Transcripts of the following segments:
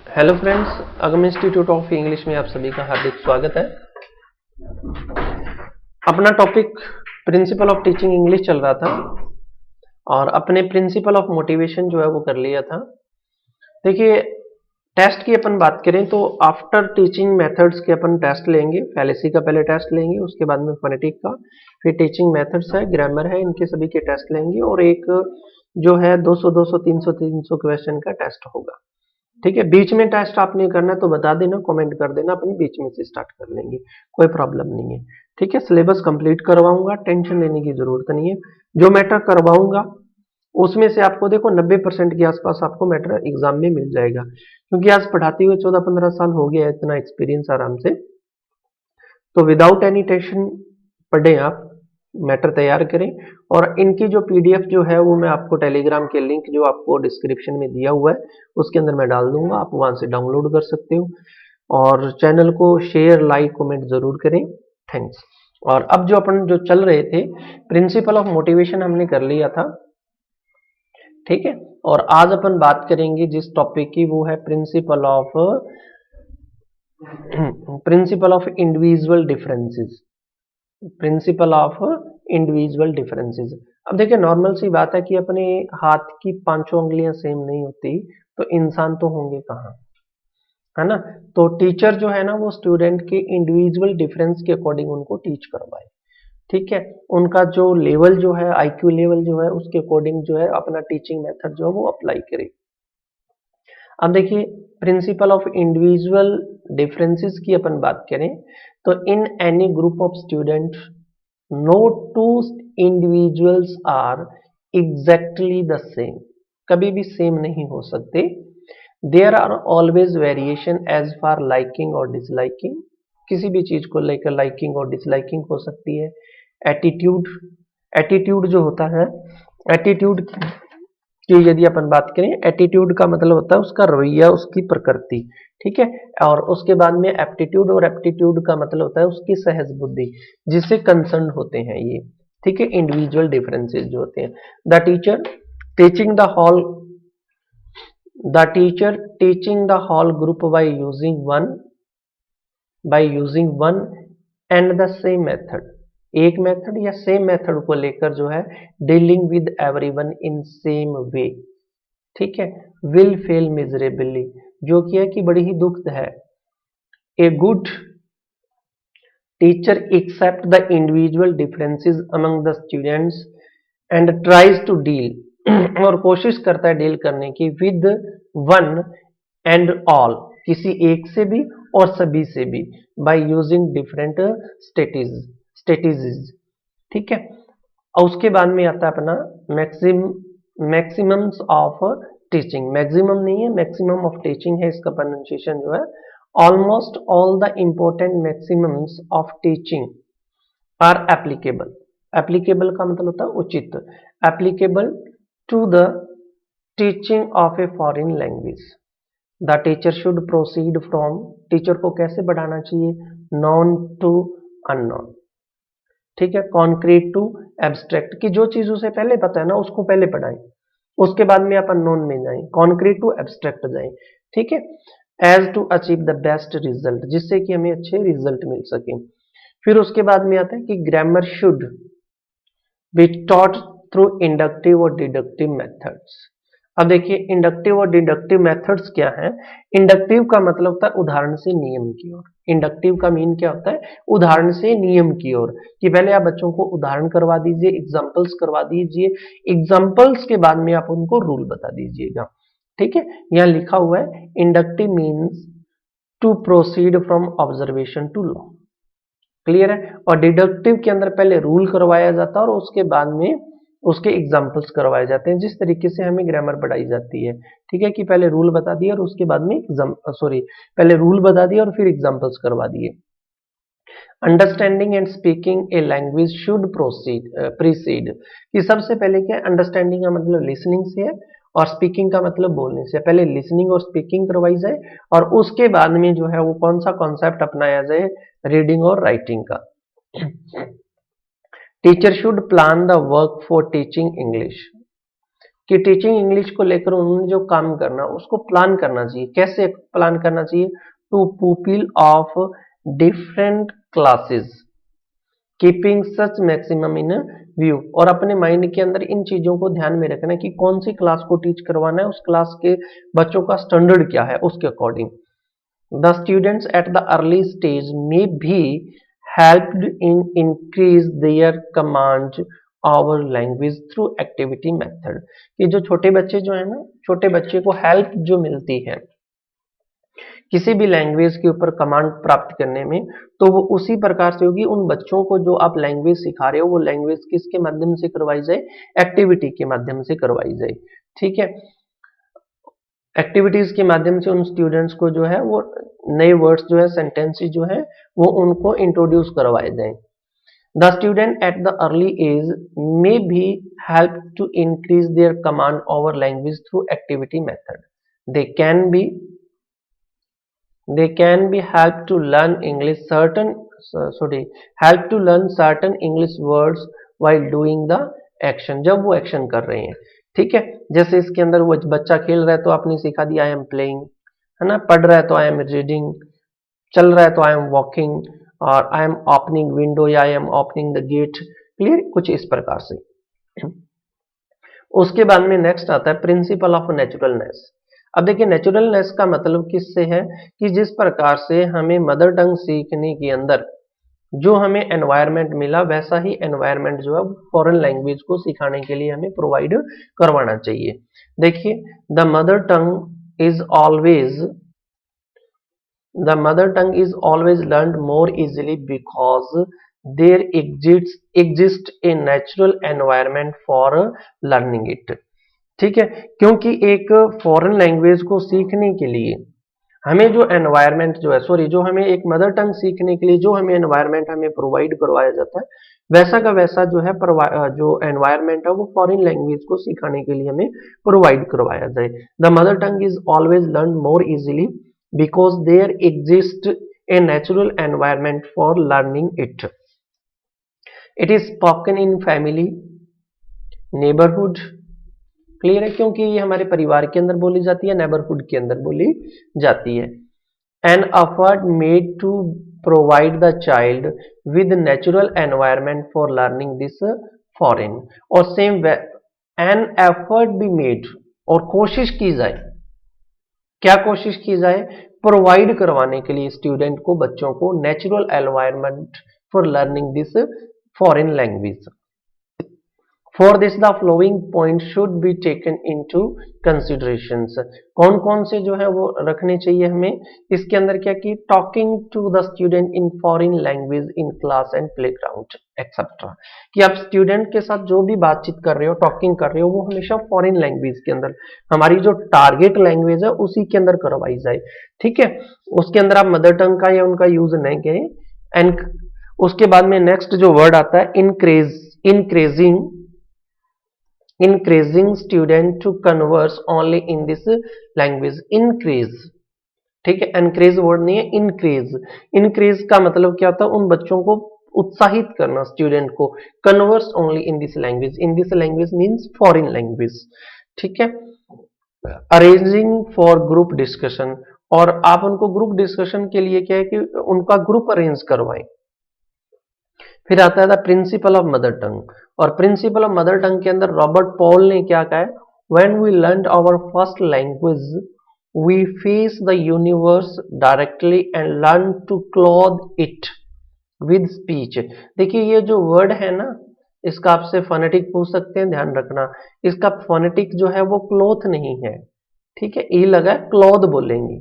Hello friends, Agam institute of English में आप सभी का हार्दिक स्वागत है। अपना topic principle of teaching English चल रहा था और अपने प्रिंसिपल ऑफ मोटिवेशन जो है वो कर लिया था। देखिए, टेस्ट की अपन बात करें तो आफ्टर टीचिंग मेथड्स के अपन टेस्ट लेंगे। फैलेसी का पहले टेस्ट लेंगे, उसके बाद में फोनेटिक का, फिर टीचिंग मेथड्स है, ग्रामर है, इनके सभी के टेस्ट लेंगे और एक जो है 200 200 300 क्वेश्चन का टेस्ट होगा। ठीक है, बीच में टेस्ट आपने करना है तो बता देना, कमेंट कर देना, अपनी बीच में से स्टार्ट कर लेंगे, कोई प्रॉब्लम नहीं है। ठीक है, सिलेबस कंप्लीट करवाऊंगा, टेंशन लेने की जरूरत नहीं है। जो मैटर करवाऊंगा उसमें से आपको देखो 90% के आसपास आपको मैटर एग्जाम में मिल जाएगा, क्योंकि आज पढ़ाते हुए 14-15 साल हो गया है, इतना एक्सपीरियंस आराम से। तो विदाउट एनी टेंशन पढ़े आप, मैटर तैयार करें। और इनकी जो पीडीएफ जो है वो मैं आपको टेलीग्राम के लिंक जो आपको डिस्क्रिप्शन में दिया हुआ है उसके अंदर मैं डाल दूंगा, आप वहां से डाउनलोड कर सकते हो। और चैनल को शेयर, लाइक, कमेंट जरूर करें। थैंक्स। और अब जो अपन जो चल रहे थे, प्रिंसिपल ऑफ मोटिवेशन हमने कर लिया था। ठीक है, और आज अपन बात करेंगे जिस टॉपिक की, वो है principle of individual differences. Principle of individual differences. अब देखिए, नॉर्मल सी बात है कि अपने हाथ की पांचों उंगलियां सेम नहीं होती, तो इंसान तो होंगे कहाँ, है ना। तो टीचर जो है ना वो स्टूडेंट के इंडिविजुअल डिफरेंस के अकॉर्डिंग उनको टीच करवाए। ठीक है, उनका जो लेवल जो है, आईक्यू लेवल जो है, उसके अकॉर्डिंग जो है अपना टीचिंग मेथड जो है वो अप्लाई करे। अब देखिए, प्रिंसिपल ऑफ इंडिविजुअल डिफरेंसेस की अपन बात करें तो in any group of student no two individuals are exactly the same. कभी भी सेम नहीं हो सकते। There are always variation as far liking और डिसलाइकिंग। किसी भी चीज को लेकर लाइकिंग और डिसलाइकिंग हो सकती है। एटीट्यूड, एटीट्यूड जो होता है, एटीट्यूड की यदि अपन बात करें, एटीट्यूड का मतलब होता है उसका रवैया, उसकी प्रकृति। ठीक है, और उसके बाद में एप्टीट्यूड, और एप्टीट्यूड का मतलब होता है उसकी सहज बुद्धि, जिससे कंसर्न होते हैं ये। ठीक है, इंडिविजुअल डिफरेंसेस जो होते हैं। The teacher teaching the whole the teacher teaching the whole group by using one and the same method. एक मेथड या सेम मेथड को लेकर जो है dealing with everyone in same way. ठीक है, विल फेल मिजरेबली, जो कि है कि बड़ी ही दुखद है। A good teacher accept the individual differences among the students and tries to deal और कोशिश करता है डील करने की विद वन एंड ऑल, किसी एक से भी और सभी से भी, बाय यूजिंग डिफरेंट स्ट्रेटेजीज। ठीक है, और उसके बाद में आता है अपना मैक्सिमम्स ऑफ टीचिंग। मैक्सिमम नहीं है, मैक्सिमम ऑफ टीचिंग है इसका प्रोनाउंसिएशन जो है। Almost all the important maxims of teaching are applicable. Applicable का मतलब होता है उचित। Applicable to the teaching of a foreign language. The teacher should proceed from, teacher को कैसे बढ़ाना चाहिए, नॉन टू अननोन। ठीक है, कॉन्क्रीट टू एब्स्ट्रैक्ट, की जो चीज उसे पहले पता है ना उसको पहले पढ़ाएं, उसके बाद में आप अननोन में जाएं, कॉन्क्रीट टू एब्स्ट्रैक्ट जाएं। ठीक है, as to achieve the best result, जिससे कि हमें अच्छे रिजल्ट मिल सके। फिर उसके बाद में आता है कि grammar should be taught through inductive और डिडक्टिव मेथड्स। अब देखिए, इंडक्टिव और डिडक्टिव मेथड्स क्या है। इंडक्टिव का मतलब होता है उदाहरण से नियम की ओर। इंडक्टिव का मीन क्या होता है, उदाहरण से नियम की ओर, कि पहले आप बच्चों को उदाहरण करवा दीजिए, एग्जांपल्स करवा दीजिए, एग्जांपल्स के बाद में आप उनको रूल बता दीजिएगा। ठीक है, यहाँ लिखा हुआ है inductive means to proceed from observation to law. Clear है। और डिडक्टिव के अंदर पहले रूल करवाया जाता है और उसके बाद में उसके एग्जाम्पल्स करवाए जाते हैं, जिस तरीके से हमें ग्रामर पढ़ाई जाती है। ठीक है, कि पहले रूल बता दिया और उसके बाद में पहले रूल बता दिया और फिर एग्जाम्पल्स करवा दिए। Understanding and speaking a language should preceded, कि सबसे पहले क्या, अंडरस्टैंडिंग का मतलब लिसनिंग से है और स्पीकिंग का मतलब बोलने से। पहले लिसनिंग और स्पीकिंग करवाई जाए और उसके बाद में जो है वो कौन सा कॉन्सेप्ट अपनाया जाए, रीडिंग और राइटिंग का। Teacher should plan the work for teaching English. कि टीचिंग इंग्लिश को लेकर उन्होंने जो काम करना उसको प्लान करना चाहिए। कैसे प्लान करना चाहिए? To pupil of different classes keeping such maximum in view, और अपने माइंड के अंदर इन चीजों को ध्यान में रखना कि कौन सी क्लास को टीच करवाना है, उस क्लास के बच्चों का स्टैंडर्ड क्या है उसके according. The students at the early stage may be helped in increase their command over language through activity method, कि जो छोटे बच्चे जो है ना, छोटे बच्चे को हेल्प जो मिलती है किसी भी लैंग्वेज के ऊपर कमांड प्राप्त करने में, तो वो उसी प्रकार से होगी। उन बच्चों को जो आप लैंग्वेज सिखा रहे हो वो लैंग्वेज किसके माध्यम से करवाई जाए? एक्टिविटी के माध्यम से करवाई जाए। ठीक है, एक्टिविटीज के माध्यम से उन स्टूडेंट्स को जो है वो नए वर्ड्स जो है, सेंटेंसेस जो है वो उनको इंट्रोड्यूस करवाए जाए। The student at the early age may be help to increase their command over language through activity method. They can be helped to learn English help to learn certain English words while doing the action, जब वो action कर रहे हैं। ठीक है, जैसे इसके अंदर वो बच्चा खेल रहा है तो आपने सिखा दिया आई एम प्लेइंग, है ना, पढ़ रहा है तो आई एम रीडिंग, चल रहा है तो आई एम वॉकिंग, और आई एम ओपनिंग विंडो या I am opening the gate. Clear, कुछ इस प्रकार से। उसके बाद में नेक्स्ट आता है प्रिंसिपल ऑफ नेचुरलनेस। अब देखिए नेचुरलनेस का मतलब किससे है कि जिस प्रकार से हमें मदर टंग सीखने के अंदर जो हमें एनवायरनमेंट मिला वैसा ही एनवायरनमेंट जो है फॉरेन लैंग्वेज को सिखाने के लिए हमें प्रोवाइड करवाना चाहिए। देखिए the mother tongue is always learned more easily because there exist a natural environment for learning it. ठीक है, क्योंकि एक फॉरेन लैंग्वेज को सीखने के लिए हमें जो एनवायरनमेंट जो है जो हमें एक मदर टंग सीखने के लिए जो हमें एनवायरनमेंट हमें प्रोवाइड करवाया जाता है वैसा का वैसा जो है जो एनवायरनमेंट है वो फॉरेन लैंग्वेज को सिखाने के लिए हमें प्रोवाइड करवाया जाए। The mother tongue is always learn more easily because there exist a natural environment for learning it. It is spoken in family, neighbourhood. Clear है, क्योंकि ये हमारे परिवार के अंदर बोली जाती है, नेबरहुड के अंदर बोली जाती है। An effort made to provide the child with natural environment for learning this foreign, और same an effort be made, और कोशिश की जाए, क्या कोशिश की जाए? प्रोवाइड करवाने के लिए स्टूडेंट को, बच्चों को natural environment for learning this foreign language. For this the following points should be taken into considerations। कौन कौन से जो है वो रखने चाहिए हमें इसके अंदर? क्या कि talking to the student in foreign language in class and playground etcetera, कि आप स्टूडेंट के साथ जो भी बातचीत कर रहे हो, टॉकिंग कर रहे हो, वो हमेशा फॉरेन लैंग्वेज के अंदर, हमारी जो टारगेट लैंग्वेज है उसी के अंदर करवाई जाए। ठीक है, उसके अंदर आप मदर टंग का या उनका यूज नहीं करें। एंड उसके बाद में नेक्स्ट जो वर्ड आता है increasing student to converse only in this language। increase, ठीक है, encourage वर्ड नहीं है, increase का मतलब क्या होता है? उन बच्चों को उत्साहित करना, स्टूडेंट को। converse only in this language means foreign language। ठीक है, arranging for group discussion, और आप उनको ग्रुप डिस्कशन के लिए क्या है कि उनका ग्रुप अरेंज करवाएं। फिर आता है the principle of mother tongue, और प्रिंसिपल ऑफ मदर टंग के अंदर रॉबर्ट पॉल ने क्या कहा है? When we learn our first language we face the universe directly and learn to clothe it with speech. देखिए ये जो वर्ड है ना, इसका आपसे फोनेटिक पूछ सकते हैं, ध्यान रखना। इसका फोनेटिक जो है वो क्लोथ नहीं है, ठीक है, ई लगा है, क्लोथ बोलेंगे।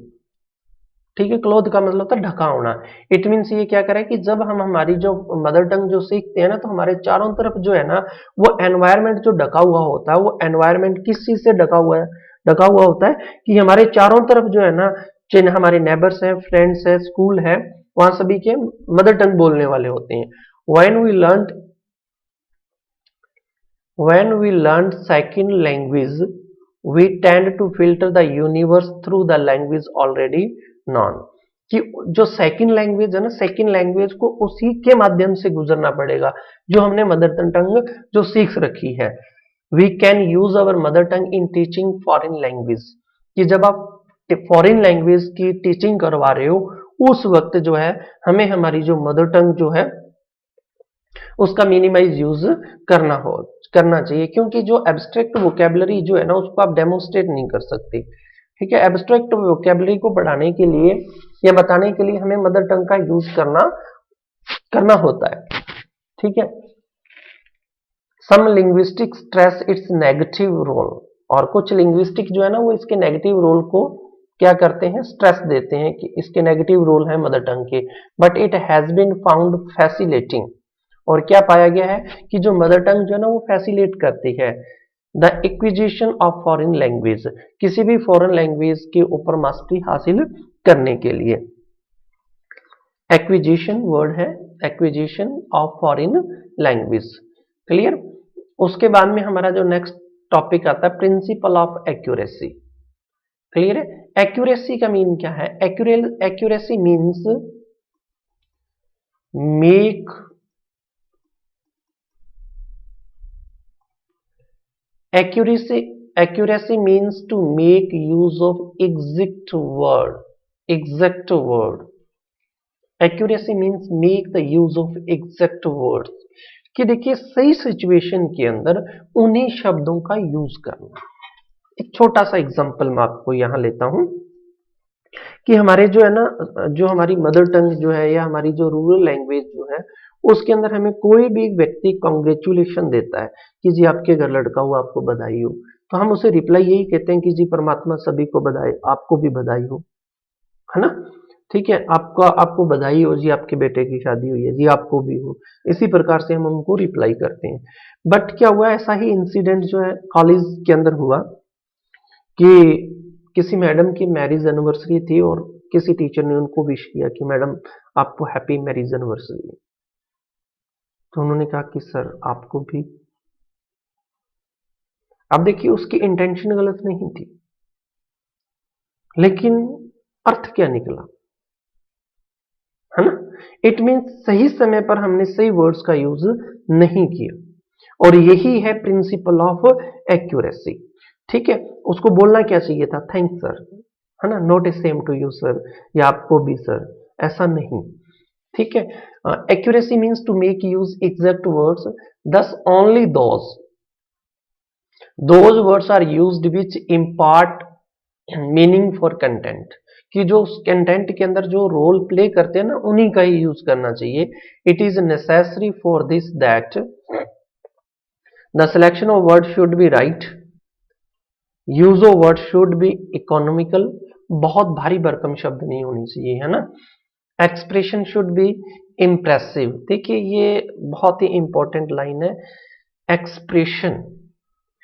ठीक है, क्लोथ का मतलब होता है ढका होना। इट मीन्स ये क्या करे कि जब हम हमारी जो मदर टंग जो सीखते हैं ना, तो हमारे चारों तरफ जो है ना वो एनवायरनमेंट जो ढका हुआ होता है, वो एनवायरनमेंट किस चीज से ढका हुआ है? ढका हुआ होता है कि हमारे चारों तरफ जो है ना, चाहे हमारे नेबर्स हैं, फ्रेंड्स हैं, स्कूल है, वहां सभी के मदर टंग बोलने वाले होते हैं। when we learned second language we tend to filter the universe through the language already known। कि जो सेकंड लैंग्वेज है ना, सेकंड लैंग्वेज को उसी के माध्यम से गुजरना पड़ेगा जो हमने मदर टंग जो सीख रखी है। We can use our mother tongue in teaching foreign language, कि जब आप फॉरेन लैंग्वेज की टीचिंग करवा रहे हो उस वक्त जो है हमें हमारी जो मदर टंग जो है उसका मिनिमाइज यूज करना चाहिए, क्योंकि जो एब्स्ट्रैक्ट वोकेबलरी जो है ना उसको आप डेमोन्स्ट्रेट नहीं कर सकते। ठीक है, एब्स्ट्रैक्ट वोकेबलरी को बढ़ाने के लिए या बताने के लिए हमें मदर टंग का यूज करना होता है। ठीक है, some linguistic stress its negative role, और कुछ लिंग्विस्टिक जो है ना वो इसके नेगेटिव रोल को क्या करते हैं, स्ट्रेस देते हैं कि इसके नेगेटिव रोल है मदर टंग के, but it has been found facilitating, और क्या पाया गया है कि जो मदर टंग जो है ना वो फैसिलेट करती है the acquisition of foreign language, किसी भी फॉरेन लैंग्वेज के ऊपर मास्टरी हासिल करने के लिए। एक्विजिशन वर्ड है, acquisition of foreign language. Clear. उसके बाद में हमारा जो नेक्स्ट टॉपिक आता है प्रिंसिपल ऑफ एक्यूरेसी। क्लियर है। एक्यूरेसी का मीन क्या है? Accuracy means make accuracy means to make use of exact word. Accuracy means make the use of exact words, कि देखिए सही सिचुएशन के अंदर उन्हीं शब्दों का यूज करना। एक छोटा सा एग्जांपल मैं आपको यहां लेता हूं कि हमारे जो है ना, जो हमारी मदर टंग जो है या हमारी जो रूरल लैंग्वेज जो है उसके अंदर हमें कोई भी व्यक्ति कॉन्ग्रेचुलेशन देता है कि जी आपके घर लड़का हुआ, आपको बधाई हो, तो हम उसे रिप्लाई यही कहते हैं कि जी परमात्मा सभी को बधाई, आपको भी बधाई हो, है ना। ठीक है, आपको बधाई हो जी, आपके बेटे की शादी हुई है जी, आपको भी हो। इसी प्रकार से हम उनको रिप्लाई करते हैं। बट क्या हुआ, ऐसा ही इंसिडेंट जो है कॉलेज के अंदर हुआ कि किसी मैडम की मैरिज एनिवर्सरी थी और किसी टीचर ने उनको विश किया कि मैडम आपको हैप्पी मैरिज एनिवर्सरी। तो उन्होंने कहा कि सर आपको भी। अब देखिए उसकी इंटेंशन गलत नहीं थी, लेकिन अर्थ क्या निकला, है ना। इट मीन्स सही समय पर हमने सही वर्ड्स का यूज नहीं किया, और यही है प्रिंसिपल ऑफ एक्यूरेसी। ठीक है, उसको बोलना क्या चाहिए था, थैंक्स सर, है ना, not a same to you sir, या आपको भी सर, ऐसा नहीं। ठीक है, accuracy means to make use exact words, thus only those words are used which impart meaning for content, कि जो उस कंटेंट के अंदर जो रोल प्ले करते हैं ना उन्हीं का ही यूज करना चाहिए। It is necessary for this that the selection of word should be right, use of word should be economical, बहुत भारी भरकम शब्द नहीं होनी चाहिए, है ना। एक्सप्रेशन शुड बी इम्प्रेसिव, देखिए ये बहुत ही इंपॉर्टेंट लाइन है, एक्सप्रेशन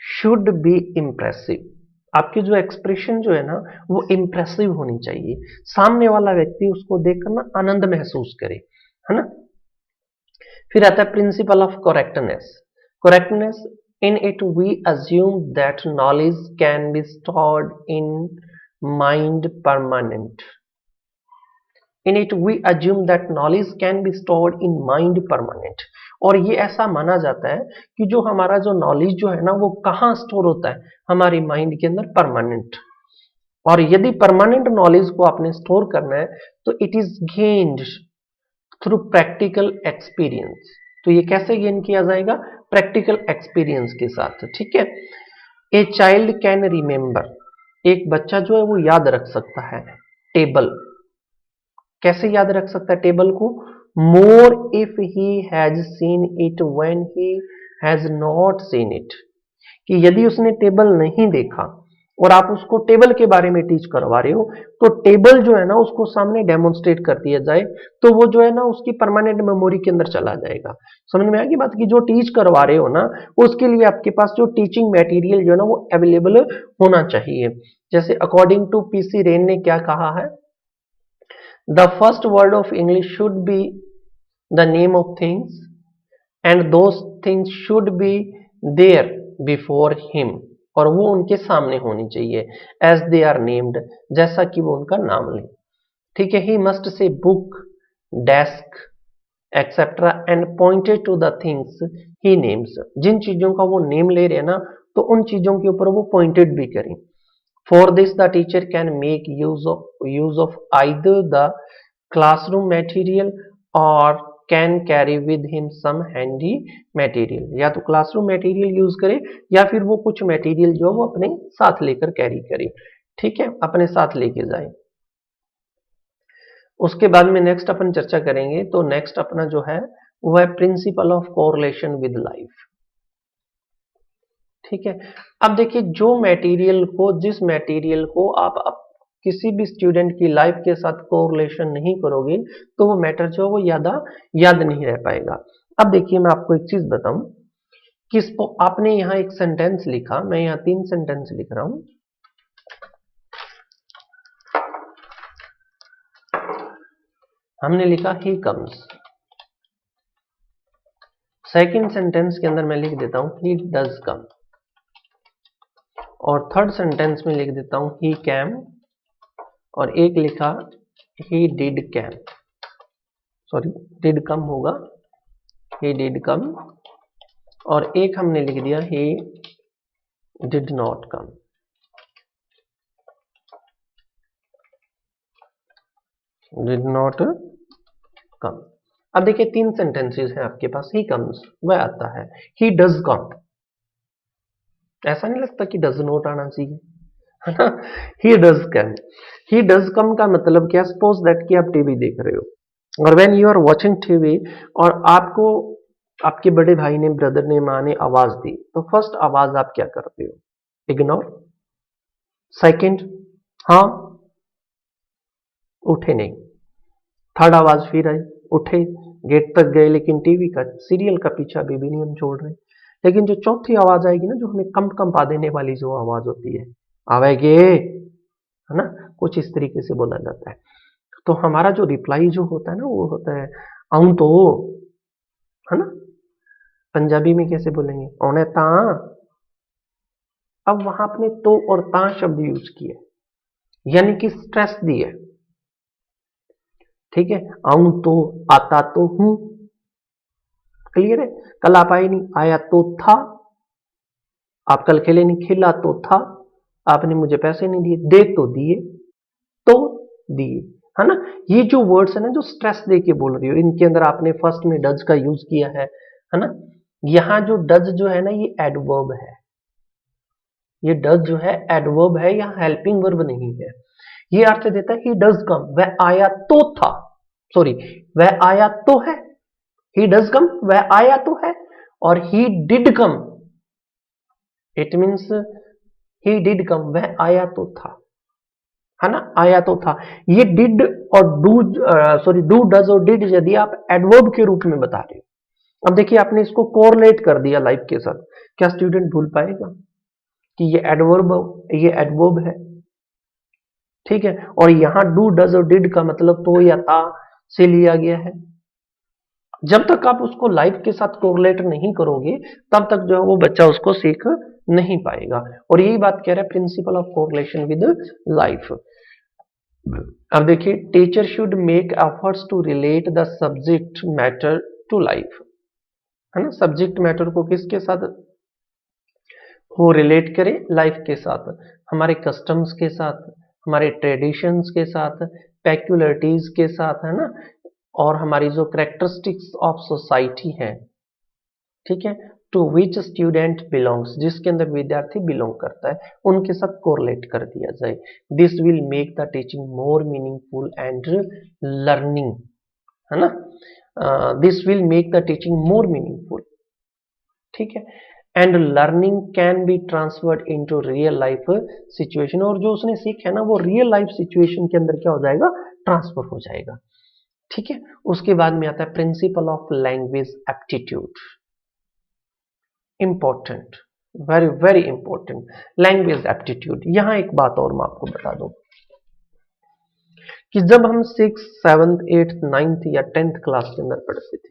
शुड बी इम्प्रेसिव, आपकी जो एक्सप्रेशन जो है ना वो इम्प्रेसिव होनी चाहिए, सामने वाला व्यक्ति उसको देखकर ना आनंद महसूस करे, है ना। फिर आता है principle of correctness in it we assume that knowledge can be stored in mind permanent, in it we assume that knowledge can be stored in mind permanent, और ये ऐसा माना जाता है कि जो हमारा जो नॉलेज जो है ना वो कहाँ स्टोर होता है, हमारे माइंड के अंदर परमानेंट, और यदि परमानेंट नॉलेज को आपने स्टोर करना है तो it is gained through practical experience, तो ये कैसे गेन किया जाएगा, प्रैक्टिकल एक्सपीरियंस के साथ। ठीक है, ए चाइल्ड कैन रिमेंबर, एक बच्चा जो है वो याद रख सकता है टेबल, कैसे याद रख सकता है टेबल को, more if he has seen it when he has not seen it, कि यदि उसने टेबल नहीं देखा और आप उसको टेबल के बारे में टीच करवा रहे हो तो टेबल जो है ना उसको सामने डेमोन्स्ट्रेट कर दिया जाए तो वो जो है ना उसकी परमानेंट मेमोरी के अंदर चला जाएगा। समझ में आएगी बात, की जो टीच करवा रहे हो ना उसके लिए आपके पास जो टीचिंग मटेरियल जो है ना वो अवेलेबल होना चाहिए। जैसे अकॉर्डिंग टू पीसी रेन ने क्या कहा है, the first word of English should be the name of things and those things should be there before him, और वो उनके सामने होनी चाहिए, एज दे आर नेम्ड, जैसा कि वो उनका नाम ले। ठीक है, he must say book, desk etcetera and pointed to the things he names. जिन चीजों का वो नेम ले रहे हैं ना, तो उन चीजों के ऊपर वो पॉइंटेड भी करें। For this the teacher can make use of either the classroom material और can carry with him some handy material. या तो क्लासरूम मटेरियल यूज करे या फिर वो कुछ मटेरियल जो वो अपने साथ लेकर कैरी करे, ठीक है, अपने साथ लेके जाए। उसके बाद में नेक्स्ट अपन चर्चा करेंगे, तो नेक्स्ट अपना जो है वो है principle of correlation with life, ठीक है। अब देखिए जिस मटेरियल को आप किसी भी स्टूडेंट की लाइफ के साथ कोरिलेशन नहीं करोगे तो वो मैटर जो वो याद नहीं रह पाएगा। अब देखिए मैं आपको एक चीज बताऊं कि आपने यहाँ एक सेंटेंस लिखा, मैं यहाँ 3 सेंटेंस लिख रहा हूं। हमने लिखा ही कम्स। सेकंड सेंटेंस के अंदर मैं लिख देता हूं ही डज कम, और थर्ड सेंटेंस में लिख देता हूं ही कैम, और एक लिखा he did came, sorry did come होगा, ही डिड कम, और एक हमने लिख दिया he did not come. Did not come. अब देखिए 3 सेंटेंसेस हैं आपके पास। ही कम्स वह आता है, ही डज कम, ऐसा नहीं लगता कि डज नॉट आना चाहिए, है ना। He does come, he does कम का मतलब क्या, सपोज दैट कि आप टीवी देख रहे हो और when you are watching TV और आपको आपके बड़े भाई ने, ब्रदर ने, माँ ने आवाज दी, तो फर्स्ट आवाज आप क्या करते हो, इग्नोर। सेकंड, हाँ, उठे नहीं। थर्ड आवाज फिर आई, उठे, गेट तक गए, लेकिन टीवी का सीरियल का पीछा अभी भी नहीं हम छोड़ रहे। लेकिन जो चौथी आवाज आएगी ना, जो हमें कंपा देने वाली जो आवाज होती है, आवेगे, है ना, कुछ इस तरीके से बोला जाता है। तो हमारा जो रिप्लाई जो होता है ना, वो होता है आऊं तो, है ना। पंजाबी में कैसे बोलेंगे, औने ता। अब वहां आपने तो और ता शब्द यूज किए, यानी कि स्ट्रेस दी है, ठीक है। आऊं तो, आता तो हूं, क्लियर है। कल आप आए नहीं, आया तो था। आप कल खेले नहीं, खेला तो था। आपने मुझे पैसे नहीं दिए, दे तो दिए, तो दिए, है ना। ये जो वर्ड्स है ना, जो स्ट्रेस दे के बोल रही हो, इनके अंदर आपने फर्स्ट में डज का यूज किया है ना। यहां जो डज जो है ना, ये एडवर्ब है। ये डज जो है एडवर्ब है, यहाँ हेल्पिंग वर्ब नहीं है। ये अर्थ देता है ही डज कम, वह आया तो था, सॉरी, वह आया तो है। ही डज कम, वह आया तो है, और ही did come, it means he did कम, वह आया तो था, है ना, आया तो था। ये डिड और डू, सॉरी डू, डज और डिड यदि आप एडवर्ब के रूप में बता रहे हो। अब देखिए आपने इसको कोरिलेट कर दिया लाइफ के साथ, क्या स्टूडेंट भूल पाएगा कि ये एडवर्ब है, ठीक है। और यहां डू, डज और डिड का मतलब तो या ता से लिया गया है। जब तक आप उसको लाइफ के साथ कोरिलेट नहीं करोगे, तब तक जो है वो बच्चा उसको सीख नहीं पाएगा। और यही बात कह रहा है principle of correlation with life. अब देखिए, teacher should make efforts to relate the subject matter to life, है ना। सब्जेक्ट मैटर को किसके साथ वो रिलेट करे, लाइफ के साथ, हमारे कस्टम्स के साथ, हमारे ट्रेडिशंस के साथ, पेक्युलरिटीज के साथ, है ना, और हमारी जो करेक्टरिस्टिक्स ऑफ सोसाइटी है, ठीक है, टू विच स्टूडेंट बिलोंग्स, जिसके अंदर विद्यार्थी बिलोंग करता है, उनके साथ कोरिलेट कर दिया जाए। This will make the teaching more meaningful and learning, है ना। This will make the teaching more meaningful, ठीक है, and learning can be transferred into real life situation, और जो उसने सीखा है ना, वो रियल लाइफ सिचुएशन के अंदर क्या हो जाएगा, ट्रांसफर हो जाएगा, ठीक है। उसके बाद में आता है principle of language aptitude, important, very very important, language aptitude. यहां एक बात और मैं आपको बता दूं कि जब हम 6th 7th 8th 9th या 10th क्लास के अंदर पढ़ते थे,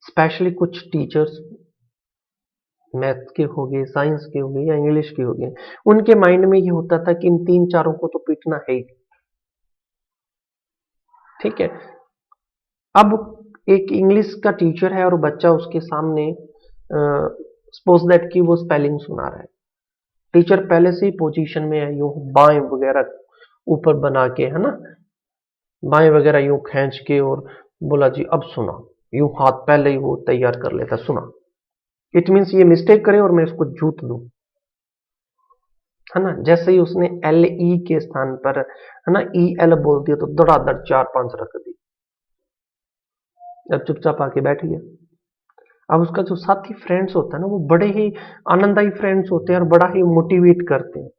स्पेशली कुछ टीचर्स मैथ्स के हो गए, साइंस के हो गए या इंग्लिश के हो गए, उनके माइंड में ये होता था कि इन 3 4 को तो पीटना है ही, ठीक है। अब एक इंग्लिश का टीचर है और बच्चा उसके सामने सपोज दैट कि वो स्पेलिंग सुना रहा है। टीचर पहले से ही पोजीशन में है, यूं बाएं वगैरह ऊपर बना के, है ना, बाएं वगैरह यूं खींच के, और बोला जी अब सुना, यूं हाथ पहले ही वो तैयार कर लेता, सुना। इट मीन्स ये मिस्टेक करे और मैं इसको जूत दूं, है ना। जैसे ही उसने एल ई के स्थान पर, है ना, ई एल बोल दिया तो धड़ाधड़ 4-5 रख दी। अब चुपचाप आके बैठ गया। अब उसका जो साथी फ्रेंड्स होता है ना, वो बड़े ही आनंददायी फ्रेंड्स होते हैं और बड़ा ही मोटिवेट करते हैं।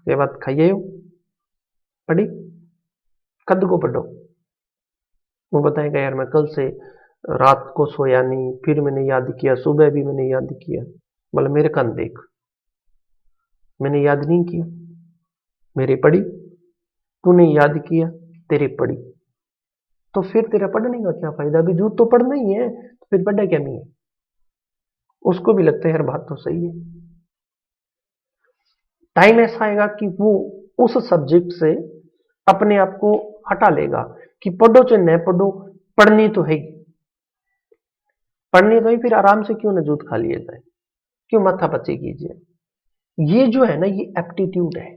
ये बात खाइए हो, पढ़ी, कद को पढ़ो। वो बताएगा यार मैं कल से रात को सोया नहीं, फिर मैंने याद किया, सुबह भी मैंने याद किया। बोले मेरे कान देख, मैंने याद नहीं किया, मेरे पढ़ी, तूने याद किया, तेरे पढ़ी। तो फिर तेरा पढ़ने का क्या फायदा, अभी जूत तो पढ़ना ही है, तो फिर पढ़ा क्या नहीं है। उसको भी लगता है यार बात तो सही है। टाइम ऐसा आएगा कि वो उस सब्जेक्ट से अपने आप को हटा लेगा कि पढ़ो चाहे न पढ़ो, पढ़नी तो है, पढ़नी तो ही, फिर आराम से क्यों न जूत खा लिया जाए, क्यों माथा पच्ची कीजिए। ये जो है ना, ये एप्टीट्यूड है,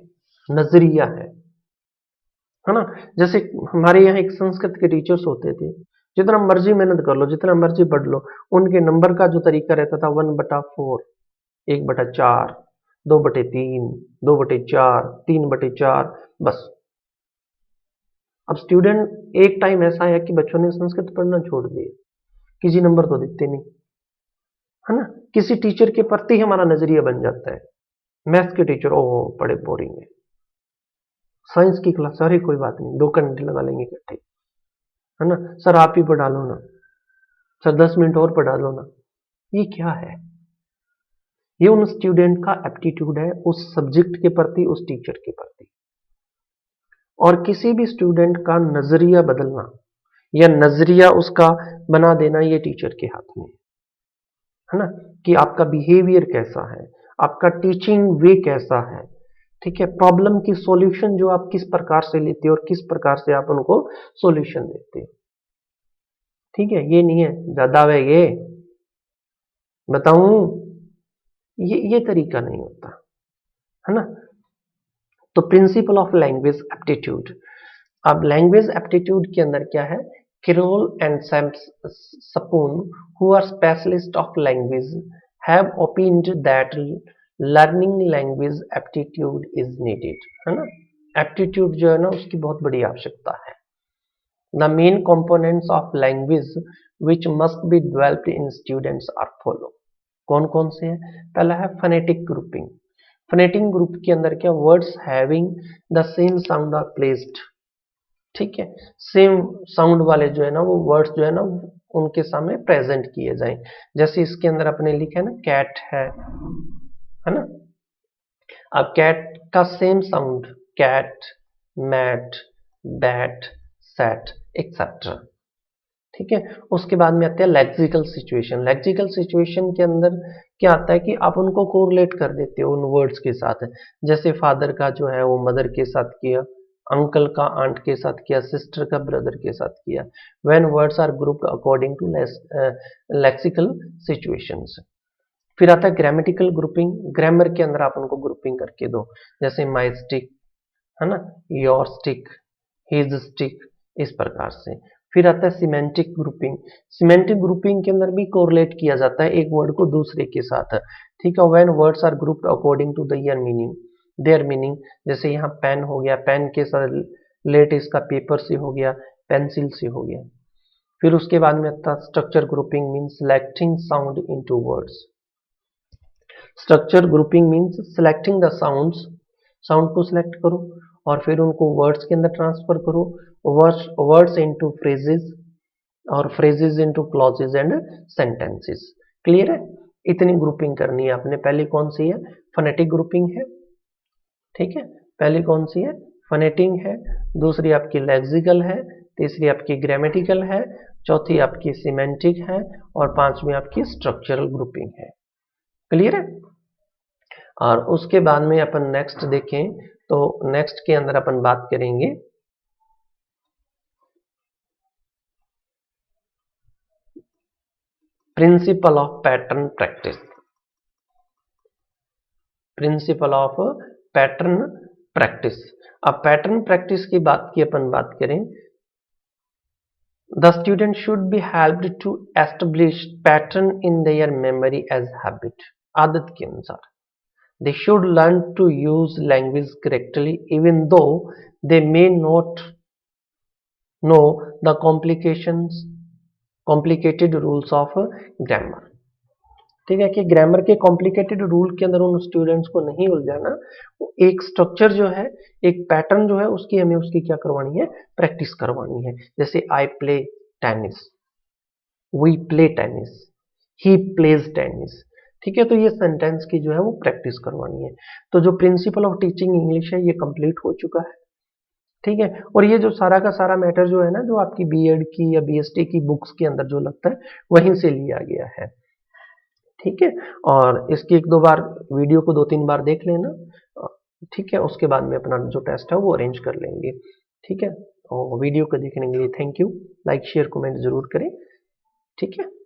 नजरिया है ना। जैसे हमारे यहाँ एक संस्कृत के टीचर्स होते थे, जितना मर्जी मेहनत कर लो, जितना मर्जी पढ़ लो, उनके नंबर का जो तरीका रहता था 1/4, 1/4, 2/3, 2/4, 3/4, बस। अब स्टूडेंट, एक टाइम ऐसा आया कि बच्चों ने संस्कृत पढ़ना छोड़ दिया, किसी नंबर तो दिखते नहीं, है ना। किसी टीचर के प्रति हमारा नजरिया बन जाता है। मैथ्स के टीचर, ओह बड़े बोरिंग है। साइंस की क्लास, अरे कोई बात नहीं, 2 घंटे लगा लेंगे इकट्ठे, है ना। सर आप ही पढ़ा लो ना, सर 10 मिनट और पढ़ा लो ना। ये क्या है, ये उन स्टूडेंट का एप्टीट्यूड है उस सब्जेक्ट के प्रति, उस टीचर के प्रति। और किसी भी स्टूडेंट का नजरिया बदलना या नजरिया उसका बना देना, ये टीचर के हाथ में है ना, कि आपका बिहेवियर कैसा है, आपका टीचिंग वे कैसा है, ठीक है। प्रॉब्लम की सॉल्यूशन जो आप किस प्रकार से लेते हो और किस प्रकार से आप उनको सॉल्यूशन देते हो, ठीक है। ये नहीं है ज्यादा वे ये बताऊं, ये तरीका नहीं होता, है ना। तो प्रिंसिपल ऑफ लैंग्वेज एप्टीट्यूड। अब लैंग्वेज एप्टीट्यूड के अंदर क्या है, Carroll and Sapun, who are specialists of language, have opined that learning language aptitude is needed, है ना। एप्टीट्यूड जो है ना, उसकी बहुत बड़ी आवश्यकता है। The main components of language which must be developed in students are follow। कौन कौन से हैं? पहला है phonetic grouping। phonetic ग्रुप के अंदर क्या, words having the same sound are placed, ठीक है। सेम साउंड वाले जो है ना, वो वर्ड्स जो है ना, उनके सामने प्रेजेंट किए जाएं। जैसे इसके अंदर अपने लिखा है ना, कैट है ना। अब कैट का same sound, cat, mat, bat, set, etcetera, ठीक है। उसके बाद में आते हैं लेक्सिकल सिचुएशन। लेक्सिकल सिचुएशन के अंदर क्या आता है कि आप उनको कोरिलेट कर देते हो उन वर्ड्स के साथ। जैसे फादर का जो है वो मदर के साथ किया, अंकल का आंट के साथ किया, सिस्टर का ब्रदर के साथ किया। When words are grouped according to lexical situations. फिर आता है ग्रामेटिकल ग्रुपिंग। ग्रामर के अंदर आप उनको ग्रुपिंग करके दो, जैसे माई स्टिक, है ना, योर स्टिक, हिज स्टिक, इस प्रकार से। फिर आता है सिमेंटिक ग्रुपिंग। सिमेंटिक ग्रुपिंग के अंदर भी कोरिलेट किया जाता है एक वर्ड को दूसरे के साथ, ठीक है। When words are grouped according to their meaning. जैसे यहाँ पेन हो गया, पेन के साथ लेट इसका पेपर से हो गया, पेंसिल से हो गया। फिर उसके बाद में आता है structure grouping, means selecting sound into words. Structure grouping means selecting the sounds, sound को सिलेक्ट करो और फिर उनको वर्ड्स के अंदर ट्रांसफर करो, वर्ड्स इनटू फ्रेजेस और phrases into clauses and sentences. Clear है, इतनी ग्रुपिंग करनी है आपने। पहली कौन सी है, फोनेटिक ग्रुपिंग है, ठीक है। पहली कौन सी है, फोनेटिक है, दूसरी आपकी लेक्सिकल है, तीसरी आपकी ग्रामेटिकल है, चौथी आपकी सिमेंटिक है और पांचवी आपकी स्ट्रक्चरल ग्रुपिंग है। क्लियर है। और उसके बाद में अपन नेक्स्ट देखें तो नेक्स्ट के अंदर अपन बात करेंगे principle of pattern practice, principle of pattern practice. अब पैटर्न प्रैक्टिस की बात की अपन बात करें, the student should be helped to establish pattern in their memory as habit, आदत के अनुसार। They should learn to use language correctly even though they may not know the complicated rules of grammar। ठीक है कि grammar के complicated rule के अंदर उन स्टूडेंट्स को नहीं उलझाना, एक स्ट्रक्चर जो है, एक पैटर्न जो है, उसकी हमें उसकी क्या करवानी है, प्रैक्टिस करवानी है। जैसे I play tennis, we play tennis, he plays tennis. ठीक है, तो ये सेंटेंस की जो है वो प्रैक्टिस करवानी है। तो जो प्रिंसिपल ऑफ टीचिंग इंग्लिश है ये कंप्लीट हो चुका है। ठीक है, और ये जो सारा का सारा मैटर जो है ना, जो आपकी बीएड की या बीएसटी की बुक्स के अंदर जो लगता है वहीं से लिया गया है। ठीक है, और इसकी एक दो बार वीडियो को 2-3 बार देख लेना। ठीक है, उसके बाद में अपना जो टेस्ट है वो अरेंज कर लेंगे। ठीक है, और वीडियो को देखने के लिए thank you. Like share comment जरूर करें। ठीक है।